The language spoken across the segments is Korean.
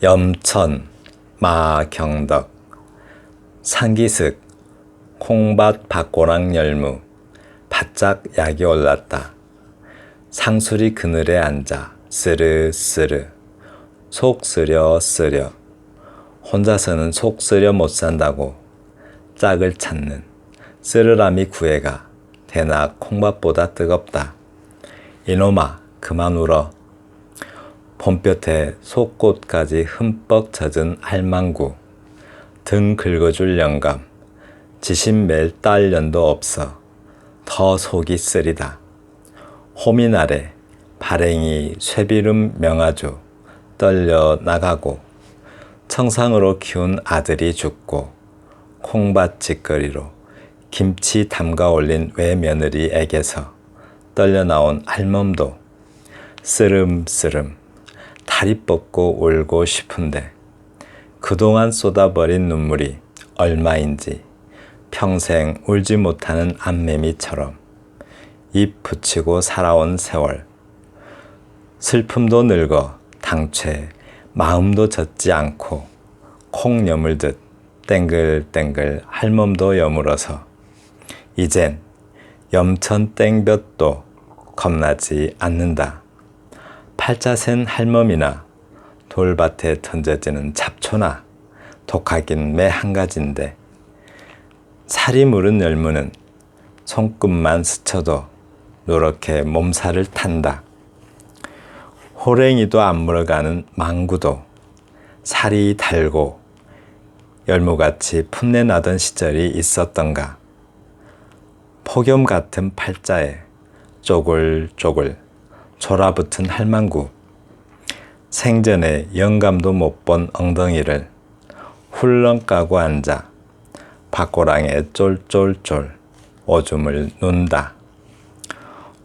염천, 마경덕, 상기슭, 콩밭 밭고랑 열무, 바짝 약이 올랐다. 상수리 그늘에 앉아 쓰르쓰르, 속 쓰려 쓰려, 혼자서는 속 쓰려 못 산다고 짝을 찾는 쓰르라미 구애가 대나 콩밭보다 뜨겁다. 이놈아 그만 울어. 봄볕에 속꽃까지 흠뻑 젖은 할망구, 등 긁어줄 영감, 지신 맬 딸년도 없어 더 속이 쓰리다. 호민 아래 발행이 쇠비름 명아주 떨려 나가고, 청상으로 키운 아들이 죽고, 콩밭 짓거리로 김치 담가 올린 외며느리에게서 떨려 나온 할멈도 쓰름쓰름 다리 뻗고 울고 싶은데, 그동안 쏟아버린 눈물이 얼마인지 평생 울지 못하는 안매미처럼 입 붙이고 살아온 세월, 슬픔도 늙어 당최 마음도 젖지 않고 콩 여물듯 땡글땡글 할멈도 여물어서 이젠 염천 땡볕도 겁나지 않는다. 팔자센 할멈이나 돌밭에 던져지는 잡초나 독하긴 매 한 가지인데, 살이 무른 열무는 손끝만 스쳐도 노랗게 몸살을 탄다. 호랭이도 안 물어가는 망구도 살이 달고 열무같이 풋내 나던 시절이 있었던가. 폭염 같은 팔자에 쪼글쪼글 졸아붙은 할망구, 생전에 영감도 못 본 엉덩이를 훌렁 까고 앉아 밭고랑에 쫄쫄쫄 오줌을 눈다.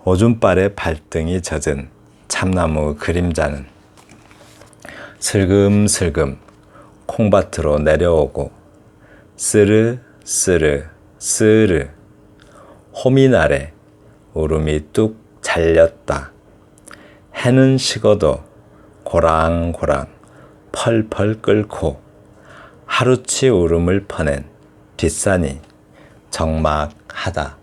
오줌발에 발등이 젖은 참나무 그림자는 슬금슬금 콩밭으로 내려오고, 쓰르쓰르 쓰르 호민 아래 울음이 뚝 잘렸다. 해는 식어도 고랑고랑 펄펄 끓고 하루치 울음을 퍼낸 뒷산이 적막하다.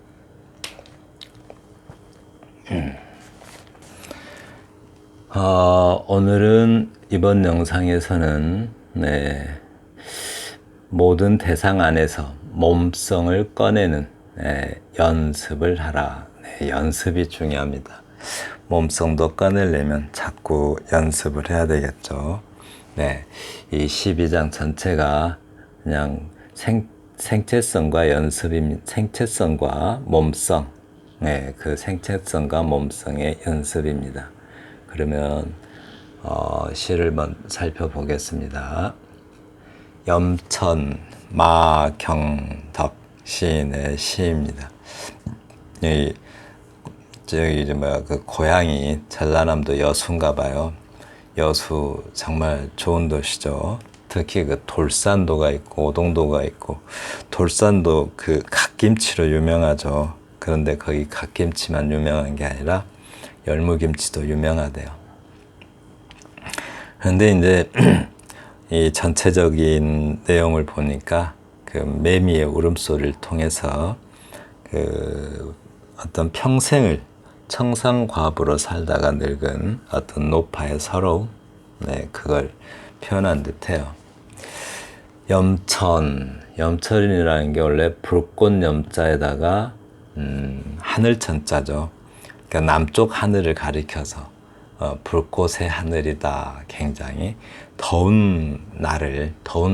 오늘은 이번 영상에서는 모든 대상 안에서 몸성을 꺼내는 연습을 하라. 연습이 중요합니다. 몸성도 꺼내려면 자꾸 연습을 해야 되겠죠. 이 12장 전체가 그냥 생체성과 연습입니다. 생체성과 몸성, 그 생체성과 몸성의 연습입니다. 그러면 시를 살펴보겠습니다. 염천 마경덕 시인의 시입니다. 그 고향이 전라남도 여수인가 봐요. 여수 정말 좋은 도시죠. 특히 그 돌산도가 있고 오동도가 있고, 돌산도 그 갓김치로 유명하죠. 그런데 거기 갓김치만 유명한 게 아니라 열무김치도 유명하대요. 그런데 이제 이 전체적인 내용을 보니까 그 매미의 울음소리를 통해서 그 어떤 평생을 청상과부로 살다가 늙은 어떤 노파의 서러움, 그걸 표현한 듯해요. 염천이라는 게 원래 불꽃 염자에다가 하늘천자죠. 그러니까 남쪽 하늘을 가리켜서 불꽃의 하늘이다. 굉장히 더운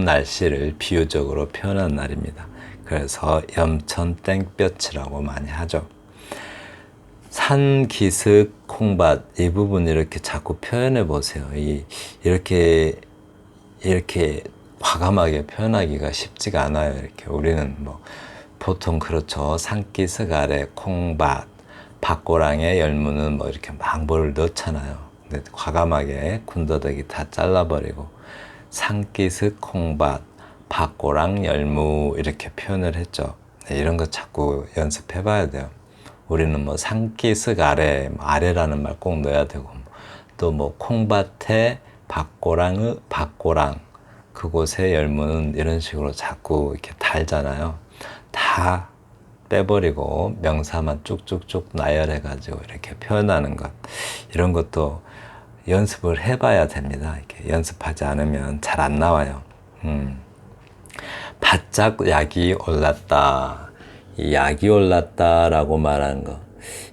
날씨를 비유적으로 표현한 날입니다. 그래서 염천 땡볕이라고 많이 하죠. 산기슭 콩밭, 이 부분 이렇게 자꾸 표현해 보세요. 이렇게 과감하게 표현하기가 쉽지가 않아요. 이렇게 우리는 보통 그렇죠. 산기슭 아래 콩밭, 밭고랑에 열무는 이렇게 막 뭘 넣잖아요. 근데 과감하게 군더더기 다 잘라버리고 산기슭 콩밭, 밭고랑 열무 이렇게 표현을 했죠. 이런 거 자꾸 연습해 봐야 돼요. 우리는 산기슭 아래, 아래라는 말 꼭 넣어야 되고, 또 콩밭에 박고랑의 박고랑 그곳의 열무는 이런 식으로 자꾸 이렇게 달잖아요. 다 빼버리고 명사만 쭉쭉쭉 나열해 가지고 이렇게 표현하는 것, 이런 것도 연습을 해봐야 됩니다. 이렇게 연습하지 않으면 잘 안 나와요. 바짝 약이 올랐다. 이 약이 올랐다라고 말하는 거,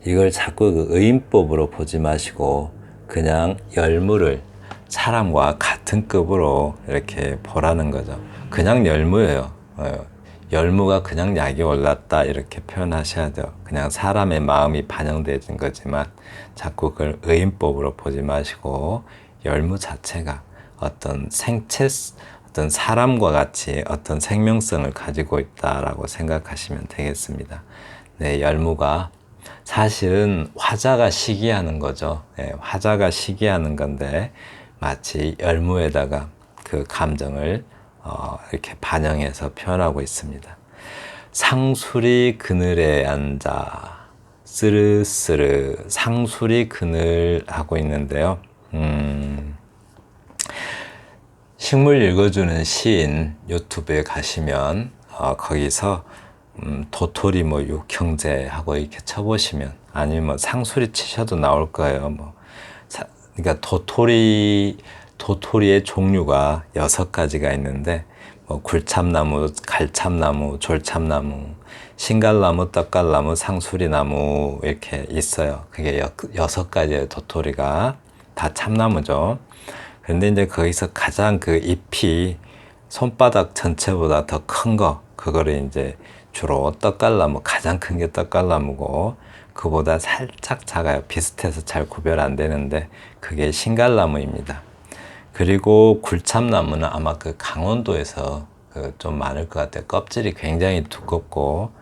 이걸 자꾸 그 의인법으로 보지 마시고 그냥 열무를 사람과 같은 급으로 이렇게 보라는 거죠. 그냥 열무예요. 열무가 그냥 약이 올랐다 이렇게 표현하셔야 돼요. 그냥 사람의 마음이 반영되는 거지만 자꾸 그걸 의인법으로 보지 마시고 열무 자체가 어떤 생체, 어떤 사람과 같이 어떤 생명성을 가지고 있다라고 생각하시면 되겠습니다. 네, 열무가 사실은 화자가 시기하는 거죠. 네, 화자가 시기하는 건데 마치 열무에다가 그 감정을 이렇게 반영해서 표현하고 있습니다. 상수리 그늘에 앉아 쓰르쓰르, 상수리 그늘 하고 있는데요. 식물 읽어주는 시인 유튜브에 가시면 거기서 도토리 뭐 육형제 하고 이렇게 쳐보시면, 아니면 뭐 상수리 치셔도 나올 거예요. 그러니까 도토리의 종류가 6가지가 있는데 뭐 굴참나무, 갈참나무, 졸참나무, 신갈나무, 떡갈나무, 상수리나무 이렇게 있어요. 그게 6가지의 도토리가 다 참나무죠. 그런데 이제 거기서 가장 그 잎이 손바닥 전체보다 더 큰 거, 그거를 이제 주로 떡갈나무, 가장 큰 게 떡갈나무고 그보다 살짝 작아요. 비슷해서 잘 구별 안 되는데 그게 신갈나무입니다. 그리고 굴참나무는 아마 그 강원도에서 좀 많을 것 같아요. 껍질이 굉장히 두껍고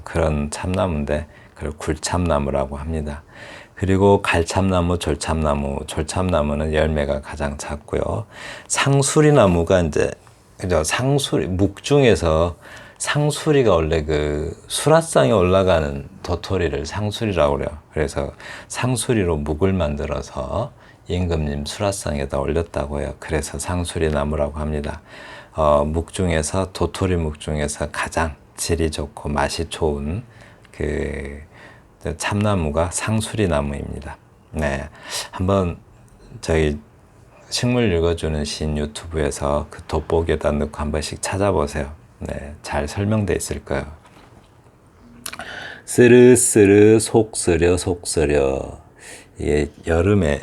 그런 참나무인데 그걸 굴참나무라고 합니다. 그리고 갈참나무, 졸참나무는 열매가 가장 작고요. 상수리나무가 이제 그죠? 상수리, 묵 중에서 상수리가 원래 그 수라상에 올라가는 도토리를 상수리라고 그래요. 그래서 상수리로 묵을 만들어서 임금님 수라상에다 올렸다고 해요. 그래서 상수리 나무라고 합니다. 묵 중에서, 도토리 묵 중에서 가장 질이 좋고 맛이 좋은 그 참나무가 상수리 나무입니다. 네, 한번 저희 식물 읽어주는 시인 유튜브에서 그 돋보기에다 넣고 한 번씩 찾아보세요. 네, 잘 설명되어 있을 거예요. 쓰르쓰르 속쓰려 속쓰려, 이게 여름에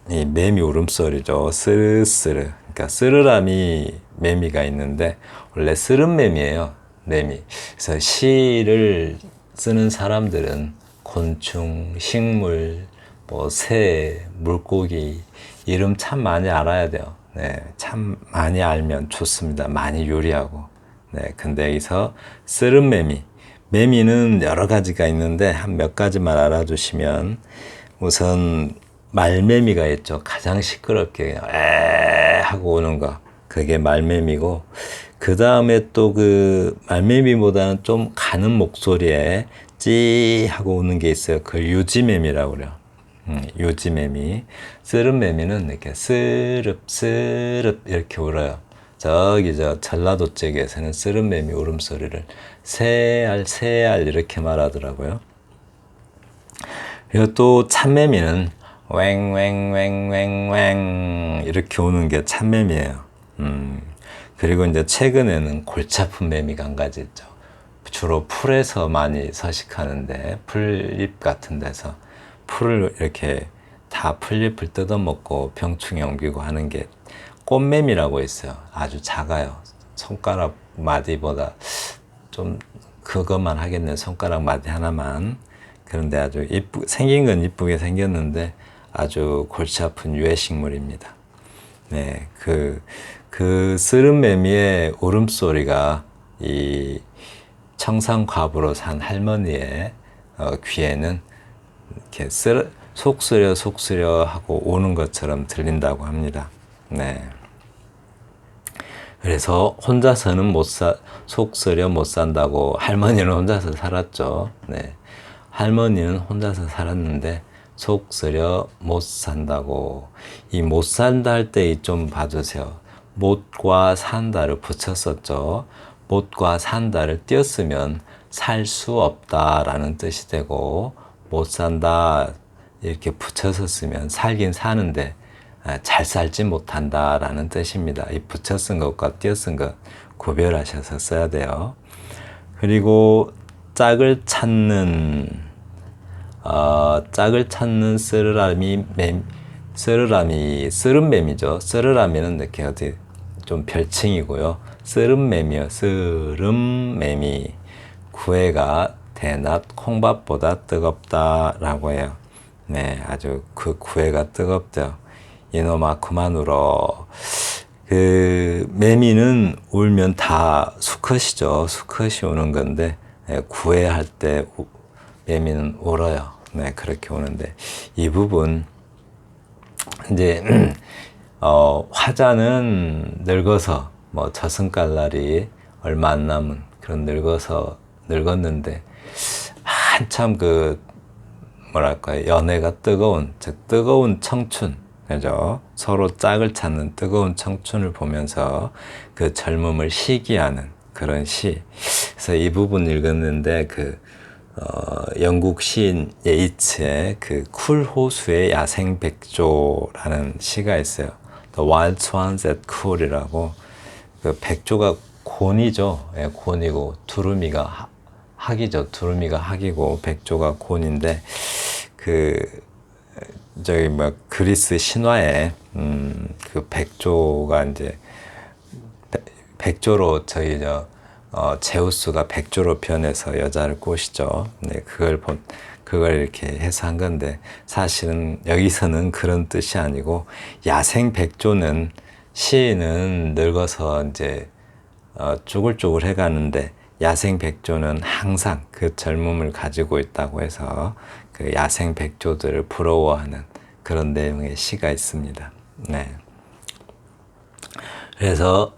이 매미 울음소리죠. 쓰르쓰르. 그러니까 쓰르라미 매미가 있는데 원래 쓰름매미예요. 매미. 그래서 시를 쓰는 사람들은 곤충, 식물, 뭐 새, 물고기 이름 참 많이 알아야 돼요. 네, 참 많이 알면 좋습니다. 많이 유리하고. 네, 근데 여기서 쓰름매미, 매미는 여러 가지가 있는데 한 몇 가지만 알아두시면, 우선 말매미가 있죠. 가장 시끄럽게 에 하고 오는 거, 그게 말매미고, 그 다음에 또 그 말매미보다는 좀 가는 목소리에 찌 하고 오는 게 있어요. 그걸 유지매미라고 그래요. 유지매미. 쓰름매미는 이렇게 스릅 스릅 이렇게 울어요. 저기 저 전라도 쪽에서는 쓰름매미 울음소리를 새알 새알 이렇게 말하더라고요. 그리고 또 참매미는 왱왱왱왱왱 이렇게 오는 게 참매미예요. 그리고 이제 최근에는 골치 아픈 매미가 한 가지 있죠. 주로 풀에서 많이 서식하는데, 풀잎 같은 데서 풀을 이렇게 다 풀잎을 뜯어먹고 병충해 옮기고 하는 게 꽃매미라고 있어요. 아주 작아요. 손가락 마디보다 좀 그것만 하겠네요. 손가락 마디 하나만. 그런데 아주 생긴 건 이쁘게 생겼는데 아주 골치 아픈 유해식물입니다. 네, 그 쓰름매미의 울음소리가 이 청산과부로 산 할머니의 귀에는 이렇게 속쓰려 속쓰려 하고 오는 것처럼 들린다고 합니다. 네. 그래서 혼자서는 속쓰려 못 산다고, 할머니는 혼자서 살았죠. 네. 할머니는 혼자서 살았는데 속 쓰려 못 산다고. 이 못 산다 할 때 좀 봐주세요. 못과 산다를 붙였었죠. 못과 산다를 띄었으면 살 수 없다라는 뜻이 되고, 못 산다 이렇게 붙여서 쓰면 살긴 사는데 잘 살지 못한다라는 뜻입니다. 이 붙여 쓴 것과 띄어 쓴 것 구별하셔서 써야 돼요. 그리고 짝을 찾는 쓰르라미 쓰름매미죠. 쓰르라미는 이렇게 어디 좀 별칭이고요. 쓰름매미요. 쓰름매미. 구애가 대낮 콩밥보다 뜨겁다라고 해요. 네, 아주 그 구애가 뜨겁죠. 이놈아 그만 울어. 그 매미는 울면 다 수컷이죠. 수컷이 우는 건데 구애할 때 매미는 울어요. 네, 그렇게 우는데 이 부분 이제 화자는 늙어서 뭐 저승갈날이 얼마 안 남은 그런 늙었는데 한참 그 뭐랄까요, 연애가 뜨거운, 즉 뜨거운 청춘, 그죠? 서로 짝을 찾는 뜨거운 청춘을 보면서 그 젊음을 시기하는 그런 시. 그래서 이 부분 읽었는데 영국 시인 예이츠의 그 쿨호수의 야생백조라는 시가 있어요. The Wild Swans at Cool이라고. 그 백조가 곤이죠. 예, 곤이고 두루미가 학이죠. 두루미가 학이고 백조가 곤인데 저기 뭐 그리스 신화에 그 백조가 이제 백조로 제우스가 백조로 변해서 여자를 꼬시죠. 네, 그걸 이렇게 해서 한 건데 사실은 여기서는 그런 뜻이 아니고 야생 백조는 시인은 늙어서 이제 쭈글쭈글 해가는데 야생 백조는 항상 그 젊음을 가지고 있다고 해서 그 야생 백조들을 부러워하는 그런 내용의 시가 있습니다. 네. 그래서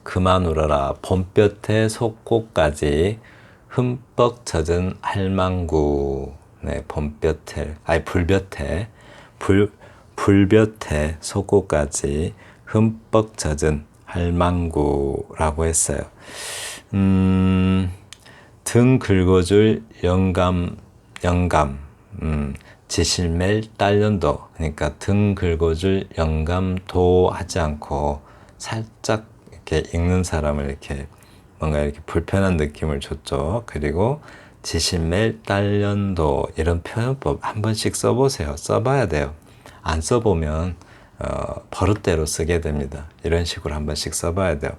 그만 울어라 봄볕에 속고까지 흠뻑 젖은 할망구. 네, 불볕에 속고까지 흠뻑 젖은 할망구라고 했어요. 등 긁어줄 영감, 지실멜 딸년도. 그러니까 등 긁어줄 영감도 하지 않고 살짝 이렇게 읽는 사람을 이렇게 뭔가 이렇게 불편한 느낌을 줬죠. 그리고 지실멜 딸년도 이런 표현법 한 번씩 써보세요. 써봐야 돼요. 안 써보면 버릇대로 쓰게 됩니다. 이런 식으로 한 번씩 써봐야 돼요.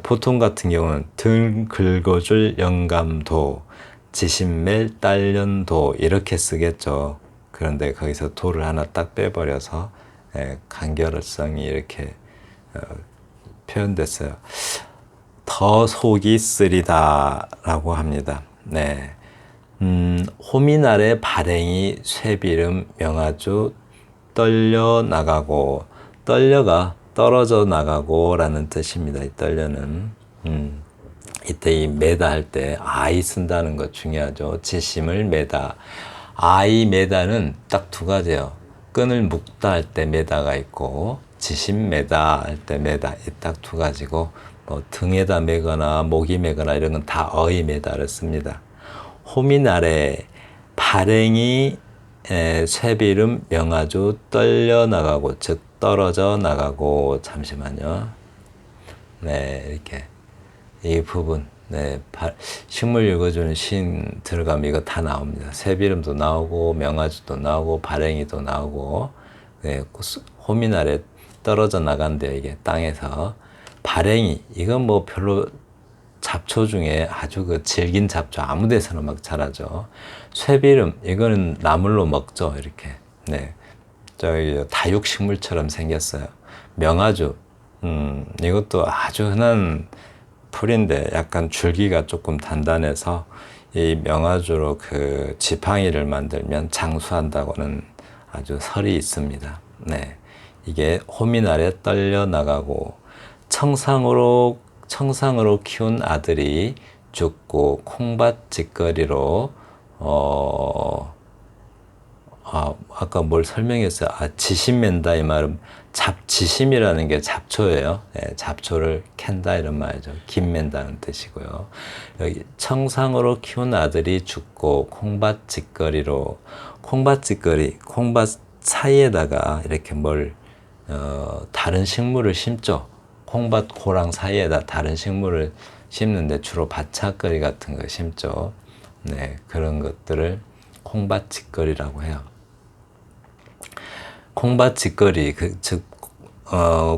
보통 같은 경우는 등 긁어줄 영감도, 지신멜 딸년도 이렇게 쓰겠죠. 그런데 거기서 도를 하나 딱 빼버려서 간결성이 이렇게 표현됐어요. 더 속이 쓰리다 라고 합니다. 네. 호미날의 발행이 쇠비름 명아주 떨려 나가고, 떨려가 떨어져 나가고 라는 뜻입니다. 이 떨려는 이때 이 매다 할 때 아이 쓴다는 거 중요하죠. 지심을 매다. 아이 매다는 딱 두 가지예요. 끈을 묶다 할 때 매다가 있고 지심 매다 할 때 매다, 이 딱 두 가지고 뭐 등에다 매거나 목이 매거나 이런 건 다 어이 매다를 씁니다. 호미날에 발행이 쇠비름 명아주 떨려 나가고, 즉 떨어져 나가고. 잠시만요. 네, 이렇게 이 부분, 네, 식물 읽어주는 시인 들어가면 이거 다 나옵니다. 쇠비름도 나오고 명아주도 나오고 발행이도 나오고. 네, 호미날에 떨어져 나간대요. 이게 땅에서. 발행이, 이건 뭐 별로 잡초 중에 아주 그 질긴 잡초, 아무 데서나 막 자라죠. 쇠비름, 이거는 나물로 먹죠. 이렇게. 네, 저기 다육식물처럼 생겼어요. 명아주, 이것도 아주 흔한 풀인데 약간 줄기가 조금 단단해서 이 명아주로 그 지팡이를 만들면 장수한다고는 아주 설이 있습니다. 네, 이게 호미날에 떨려 나가고, 청상으로 키운 아들이 죽고 콩밭 짓거리로 아까 뭘 설명했어요. 지심맨다 이 말은 지심이라는 게 잡초예요. 예, 잡초를 캔다 이런 말이죠. 김맨다는 뜻이고요. 여기 청상으로 키운 아들이 죽고 콩밭짓거리로 콩밭 사이에다가 이렇게 다른 식물을 심죠. 콩밭 고랑 사이에다 다른 식물을 심는데 주로 밭차거리 같은 거 심죠. 네, 그런 것들을 콩밭짓거리라고 해요. 콩밭짓거리, 즉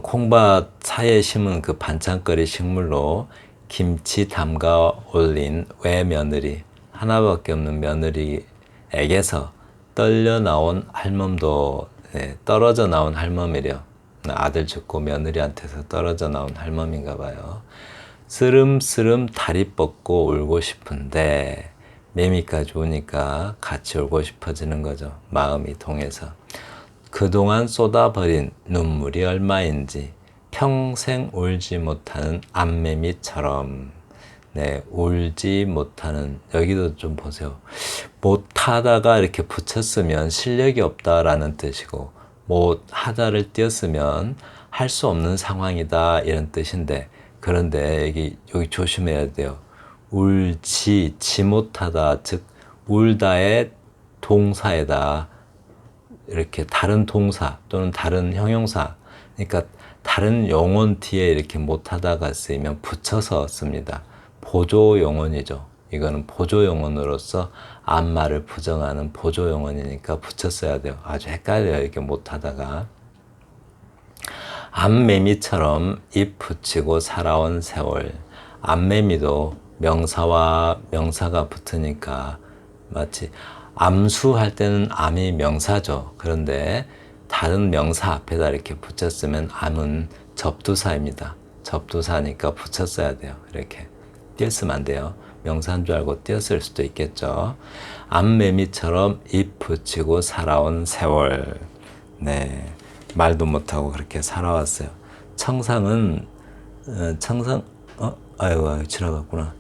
콩밭 사이에 심은 그 반찬거리 식물로 김치 담가 올린 외며느리, 하나밖에 없는 며느리에게서 떨려 나온 할멈도, 네, 떨어져 나온 할멈이래요. 아들 죽고 며느리한테서 떨어져 나온 할멈인가 봐요. 쓰름쓰름 다리 뻗고 울고 싶은데 매미까지 오니까 같이 울고 싶어지는 거죠. 마음이 동해서. 그동안 쏟아버린 눈물이 얼마인지 평생 울지 못하는 암매미처럼. 네, 울지 못하는, 여기도 좀 보세요. 못하다가 이렇게 붙였으면 실력이 없다라는 뜻이고, 못하다를 띄었으면 할 수 없는 상황이다 이런 뜻인데, 그런데 여기 조심해야 돼요. 울지 못하다, 즉 울다의 동사에다 이렇게 다른 동사 또는 다른 형용사, 그러니까 다른 용언 뒤에 이렇게 못하다가 쓰이면 붙여서 씁니다. 보조 용언이죠. 이거는 보조 용언으로서 앞말을 부정하는 보조 용언이니까 붙여 써야 돼요. 아주 헷갈려요. 이렇게 못하다가. 암매미처럼 입 붙이고 살아온 세월. 암매미도 명사와 명사가 붙으니까 마치 암수할 때는 암이 명사죠. 그런데 다른 명사 앞에다 이렇게 붙였으면 암은 접두사입니다. 접두사니까 붙였어야 돼요. 이렇게 띄었으면 안 돼요. 명사인 줄 알고 띄었을 수도 있겠죠. 암매미처럼 입 붙이고 살아온 세월. 네, 말도 못하고 그렇게 살아왔어요. 청상 아이고 지나갔구나.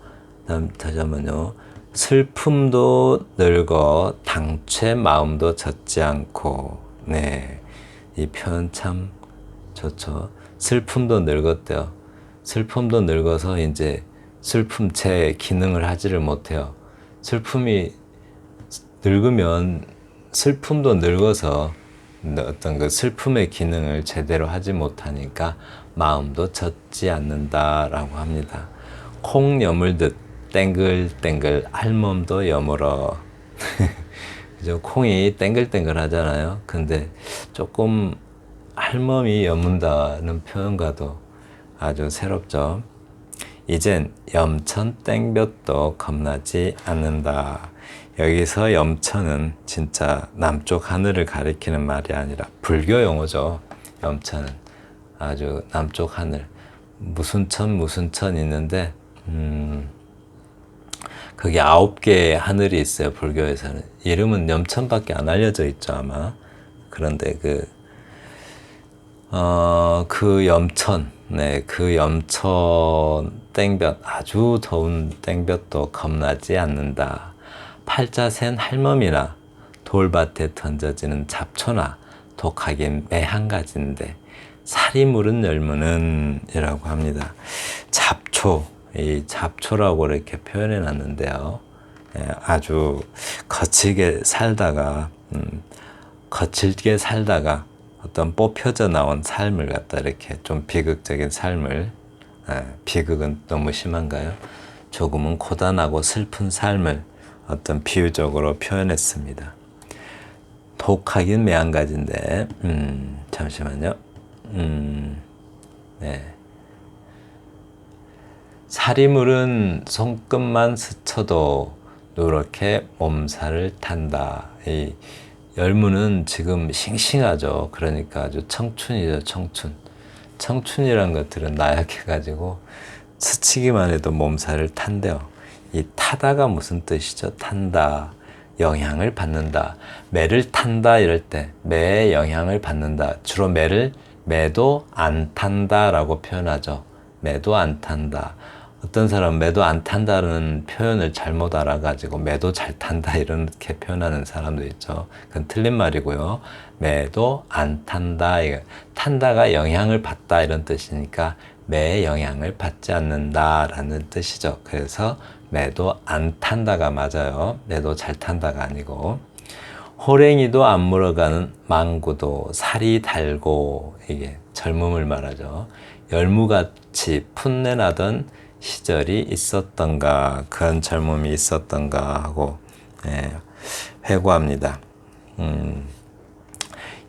다시 한번요. 슬픔도 늙어 당최 마음도 젖지 않고. 네, 이 표현 참 좋죠. 슬픔도 늙었대요. 슬픔도 늙어서 이제 슬픔체 기능을 하지를 못해요. 슬픔이 늙으면 슬픔도 늙어서 어떤 그 슬픔의 기능을 제대로 하지 못하니까 마음도 젖지 않는다라고 합니다. 콩 여물듯 땡글땡글 할멈도 여물어. 그죠? 콩이 땡글땡글 하잖아요. 근데 조금 할멈이 여문다는 표현과도 아주 새롭죠. 이젠 염천 땡볕도 겁나지 않는다. 여기서 염천은 진짜 남쪽 하늘을 가리키는 말이 아니라 불교 용어죠. 염천은 아주 남쪽 하늘. 무슨 천 있는데 그게 9개의 하늘이 있어요. 불교에서는. 이름은 염천밖에 안 알려져 있죠, 아마. 그런데 그 염천, 네, 그 염천 땡볕, 아주 더운 땡볕도 겁나지 않는다. 팔자센 할멈이나 돌밭에 던져지는 잡초나 독하긴 매 한 가지인데 살이 무른 열무는 이라고 합니다. 잡초, 이 잡초라고 이렇게 표현해 놨는데요. 아주 거칠게 살다가 어떤 뽑혀져 나온 삶을 갖다 이렇게 좀 비극적인 삶을, 비극은 너무 심한가요? 조금은 고단하고 슬픈 삶을 어떤 비유적으로 표현했습니다. 독하긴 매한가지인데, 잠시만요. 네. 살이 무른 손끝만 스쳐도 누렇게 몸살을 탄다. 이 열무는 지금 싱싱하죠. 그러니까 아주 청춘이죠, 청춘. 청춘이란 것들은 나약해가지고 스치기만 해도 몸살을 탄대요. 이 타다가 무슨 뜻이죠? 탄다. 영향을 받는다. 매를 탄다 이럴 때 매의 영향을 받는다. 주로 매도 안 탄다라고 표현하죠. 매도 안 탄다. 어떤 사람은 매도 안 탄다는 표현을 잘못 알아가지고 매도 잘 탄다 이렇게 표현하는 사람도 있죠. 그건 틀린 말이고요. 매도 안 탄다, 탄다가 영향을 받다 이런 뜻이니까 매의 영향을 받지 않는다라는 뜻이죠. 그래서 매도 안 탄다가 맞아요. 매도 잘 탄다가 아니고. 호랭이도 안 물어가는 망구도 살이 달고, 이게 젊음을 말하죠. 열무같이 풋내나던 시절이 있었던가, 그런 젊음이 있었던가 하고, 예, 회고합니다.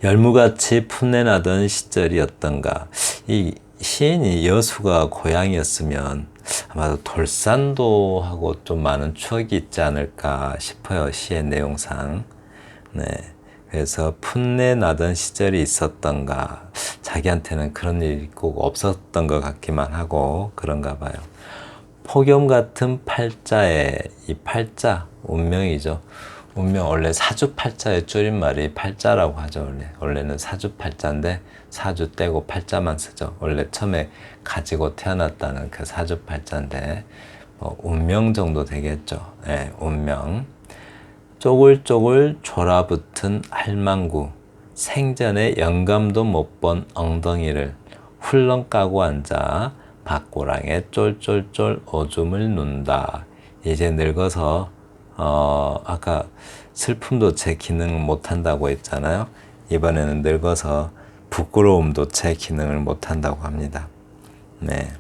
열무같이 풋내나던 시절이었던가. 이 시인이 여수가 고향이었으면 아마도 돌산도하고 좀 많은 추억이 있지 않을까 싶어요. 시의 내용상. 네. 그래서 풋내 나던 시절이 있었던가, 자기한테는 그런 일이 꼭 없었던 것 같기만 하고 그런가 봐요. 폭염 같은 팔자에, 이 팔자 운명이죠. 운명, 원래 사주팔자의 줄임말이 팔자라고 하죠. 원래는 사주팔자인데 사주 떼고 팔자만 쓰죠. 원래 처음에 가지고 태어났다는 그 사주팔자인데 운명 정도 되겠죠. 네, 운명. 쪼글쪼글 졸아붙은 할망구, 생전에 영감도 못 본 엉덩이를 훌렁 까고 앉아 밭고랑에 쫄쫄쫄 오줌을 눈다. 이제 늙어서 아까 슬픔도 제 기능을 못한다고 했잖아요. 이번에는 늙어서 부끄러움도 제 기능을 못한다고 합니다. 네.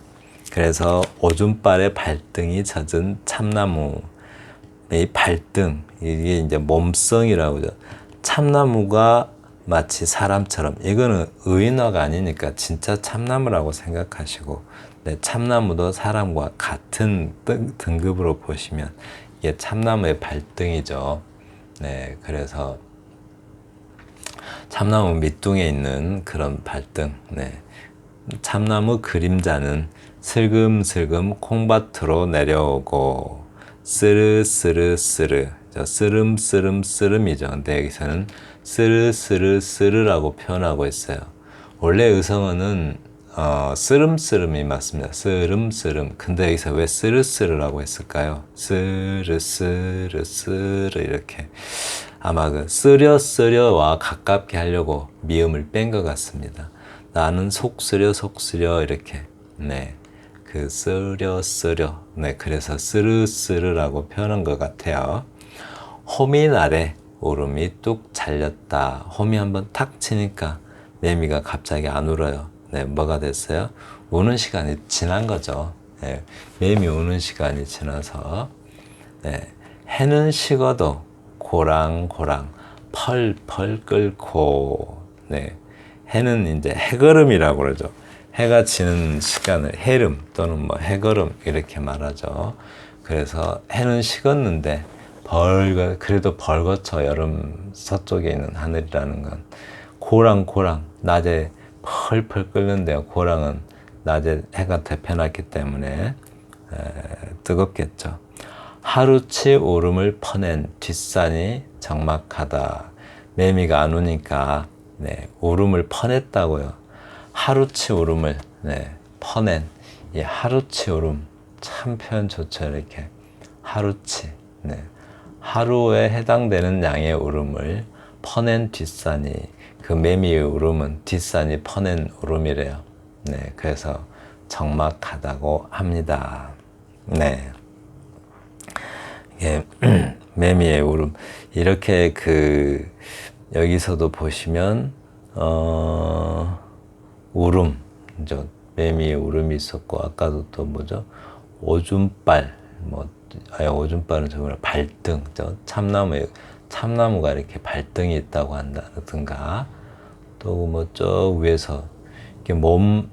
그래서 오줌발에 발등이 젖은 참나무, 이 발등, 이게 이제 몸성이라고 하죠. 참나무가 마치 사람처럼, 이거는 의인화가 아니니까 진짜 참나무라고 생각하시고, 네, 참나무도 사람과 같은 등급으로 보시면 이게 참나무의 발등이죠. 네, 그래서 참나무 밑둥에 있는 그런 발등. 네, 참나무 그림자는 슬금슬금 콩밭으로 내려오고 쓰르쓰르쓰르, 쓰름쓰름쓰름이죠. 근데 여기서는 쓰르쓰르쓰르라고 표현하고 있어요. 원래 의성어는 쓰름쓰름이 맞습니다. 쓰름쓰름. 근데 여기서 왜 쓰르쓰르라고 했을까요? 쓰르쓰르쓰르 이렇게. 아마 그 쓰려쓰려와 가깝게 하려고 미음을 뺀 것 같습니다. 나는 속쓰려 속쓰려 이렇게. 네. 그 쓰려 네, 그래서 쓰르쓰르라고 표현한 것 같아요. 호미 날에 울음이 뚝 잘렸다. 호미 한번 탁 치니까 매미가 갑자기 안 울어요. 네, 뭐가 됐어요? 우는 시간이 지난 거죠. 네, 매미 우는 시간이 지나서. 네, 해는 식어도 고랑고랑 펄펄 끓고. 네, 해는 이제 해걸음이라고 그러죠. 해가 지는 시간을 해름 또는 뭐 해걸음 이렇게 말하죠. 그래서 해는 식었는데 그래도 벌거쳐 여름 서쪽에 있는 하늘이라는 건 고랑고랑 낮에 펄펄 끓는데요. 고랑은 낮에 해가 데펴놨기 때문에 뜨겁겠죠. 하루치 울음을 퍼낸 뒷산이 적막하다. 매미가 안 우니까 네, 울음을 퍼냈다고요. 하루치 울음을 퍼낸 이 하루치 울음 참 표현 좋죠. 이렇게 하루치, 하루에 해당되는 양의 울음을 퍼낸 뒷산이, 그 매미의 울음은 뒷산이 퍼낸 울음이래요. 네, 그래서 적막하다고 합니다. 네, 이게 매미의 울음, 이렇게 여기서도 보시면 울음, 매미의 울음이 있었고, 아까도 또 뭐죠? 오줌발, 오줌발은 정말 발등, 참나무가 이렇게 발등이 있다고 한다든가, 또 뭐 저 위에서 이렇게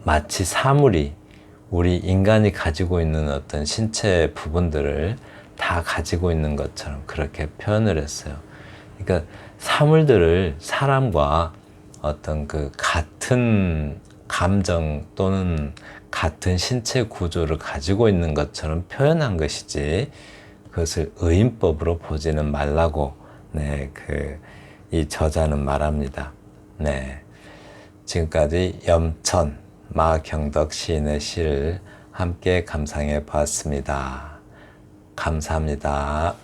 마치 사물이 우리 인간이 가지고 있는 어떤 신체 부분들을 다 가지고 있는 것처럼 그렇게 표현을 했어요. 그러니까 사물들을 사람과 어떤 같은 감정 또는 같은 신체 구조를 가지고 있는 것처럼 표현한 것이지, 그것을 의인법으로 보지는 말라고 이 저자는 말합니다. 네, 지금까지 염천 마경덕 시인의 시를 함께 감상해 보았습니다. 감사합니다.